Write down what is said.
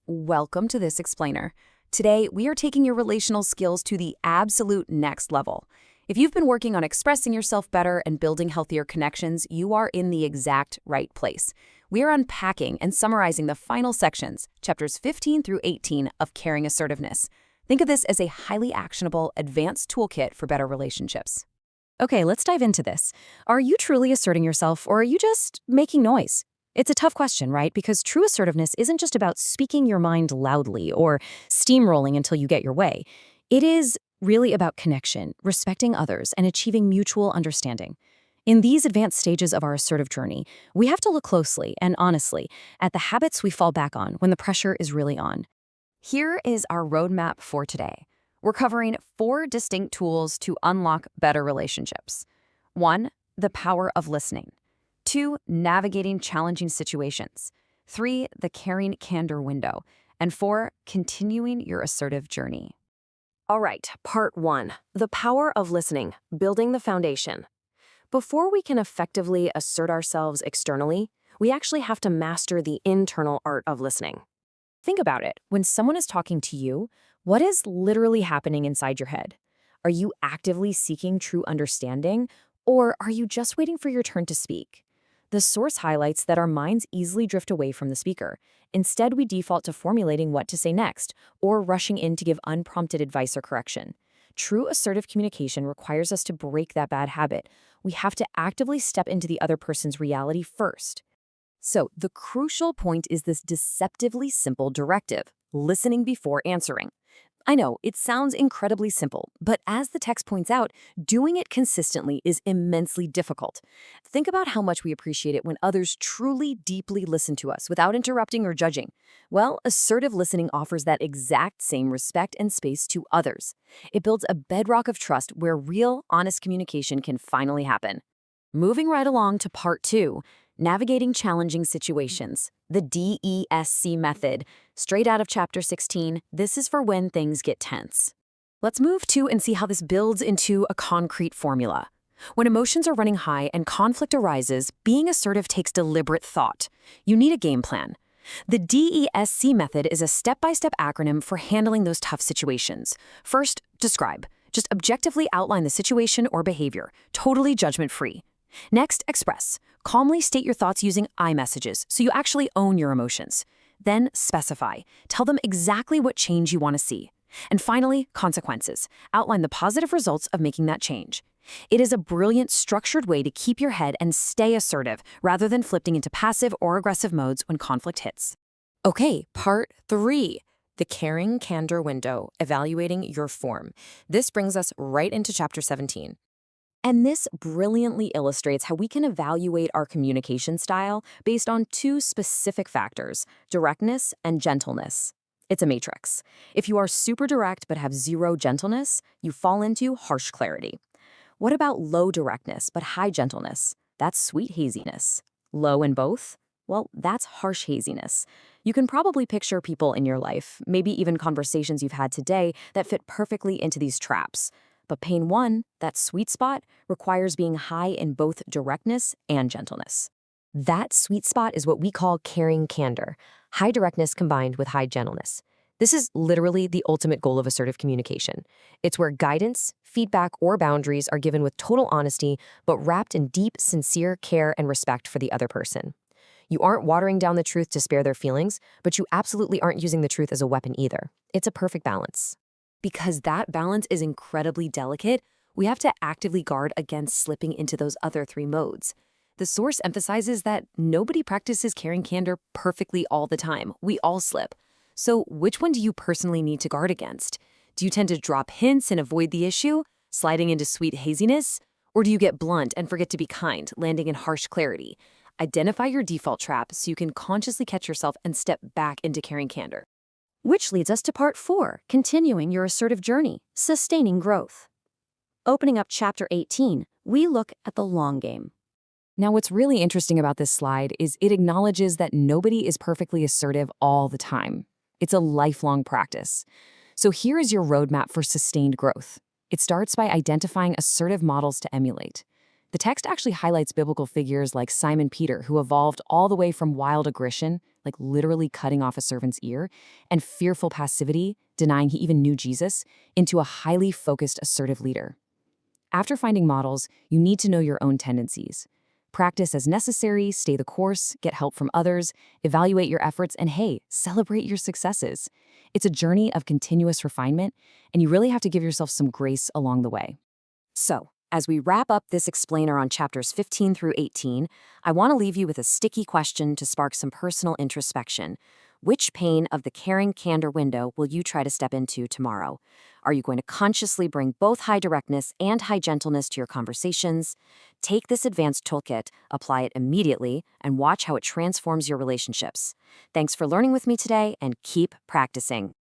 Welcome to This Explainer. Today, we are taking your relational skills to the absolute next level. If you've been working on expressing yourself better and building healthier connections, you are in the exact right place. We are unpacking and summarizing the final sections, chapters 15 through 18 of Caring Assertiveness. Think of this as a highly actionable, advanced toolkit for better relationships. Okay, let's dive into this. Are you truly asserting yourself, or are you just making noise? It's a tough question, right? Because true assertiveness isn't just about speaking your mind loudly or steamrolling until you get your way. It is really about connection, respecting others, and achieving mutual understanding. In these advanced stages of our assertive journey, we have to look closely and honestly at the habits we fall back on when the pressure is really on. Here is our roadmap for today. We're covering 4 distinct tools to unlock better relationships. 1. The power of listening. 2. Navigating challenging situations. 3. The caring candor window. And 4. Continuing your assertive journey. All right, part 1, the power of listening, building the foundation. Before we can effectively assert ourselves externally, we actually have to master the internal art of listening. Think about it. When someone is talking to you, what is literally happening inside your head? Are you actively seeking true understanding, or are you just waiting for your turn to speak? The source highlights that our minds easily drift away from the speaker. Instead, we default to formulating what to say next, or rushing in to give unprompted advice or correction. True assertive communication requires us to break that bad habit. We have to actively step into the other person's reality first. So, the crucial point is this deceptively simple directive: listening before answering. I know, it sounds incredibly simple, but as the text points out, doing it consistently is immensely difficult. Think about how much we appreciate it when others truly, deeply listen to us without interrupting or judging. Well, assertive listening offers that exact same respect and space to others. It builds a bedrock of trust where real, honest communication can finally happen. Moving right along to part 2, navigating challenging situations. The DESC method. Straight out of chapter 16, this is for when things get tense. Let's move to and see how this builds into a concrete formula. When emotions are running high and conflict arises, being assertive takes deliberate thought. You need a game plan. The DESC method is a step-by-step acronym for handling those tough situations. First, describe. Just objectively outline the situation or behavior, totally judgment-free. Next, express. Calmly state your thoughts using I messages, so you actually own your emotions. Then, specify. Tell them exactly what change you want to see. And finally, consequences. Outline the positive results of making that change. It is a brilliant, structured way to keep your head and stay assertive, rather than flipping into passive or aggressive modes when conflict hits. Okay, part 3. The caring candor window, evaluating your form. This brings us right into chapter 17. And this brilliantly illustrates how we can evaluate our communication style based on 2 specific factors: directness and gentleness. It's a matrix. If you are super direct but have 0 gentleness, you fall into harsh clarity. What about low directness but high gentleness? That's sweet haziness. Low in both? Well, that's harsh haziness. You can probably picture people in your life, maybe even conversations you've had today, that fit perfectly into these traps. But pane 1, that sweet spot, requires being high in both directness and gentleness. That sweet spot is what we call caring candor, high directness combined with high gentleness. This is literally the ultimate goal of assertive communication. It's where guidance, feedback, or boundaries are given with total honesty, but wrapped in deep, sincere care and respect for the other person. You aren't watering down the truth to spare their feelings, but you absolutely aren't using the truth as a weapon either. It's a perfect balance. Because that balance is incredibly delicate, we have to actively guard against slipping into those other 3 modes. The source emphasizes that nobody practices caring candor perfectly all the time. We all slip. So which one do you personally need to guard against? Do you tend to drop hints and avoid the issue, sliding into sweet haziness? Or do you get blunt and forget to be kind, landing in harsh clarity? Identify your default trap so you can consciously catch yourself and step back into caring candor. Which leads us to part 4, continuing your assertive journey, sustaining growth. Opening up chapter 18, we look at the long game. Now, what's really interesting about this slide is it acknowledges that nobody is perfectly assertive all the time. It's a lifelong practice. So here is your roadmap for sustained growth. It starts by identifying assertive models to emulate. The text actually highlights biblical figures like Simon Peter, who evolved all the way from wild aggression, like literally cutting off a servant's ear, and fearful passivity, denying he even knew Jesus, into a highly focused, assertive leader. After finding models, you need to know your own tendencies. Practice as necessary, stay the course, get help from others, evaluate your efforts, and hey, celebrate your successes. It's a journey of continuous refinement, and you really have to give yourself some grace along the way. So, as we wrap up this explainer on chapters 15 through 18, I want to leave you with a sticky question to spark some personal introspection. Which pane of the caring candor window will you try to step into tomorrow? Are you going to consciously bring both high directness and high gentleness to your conversations? Take this advanced toolkit, apply it immediately, and watch how it transforms your relationships. Thanks for learning with me today, and keep practicing.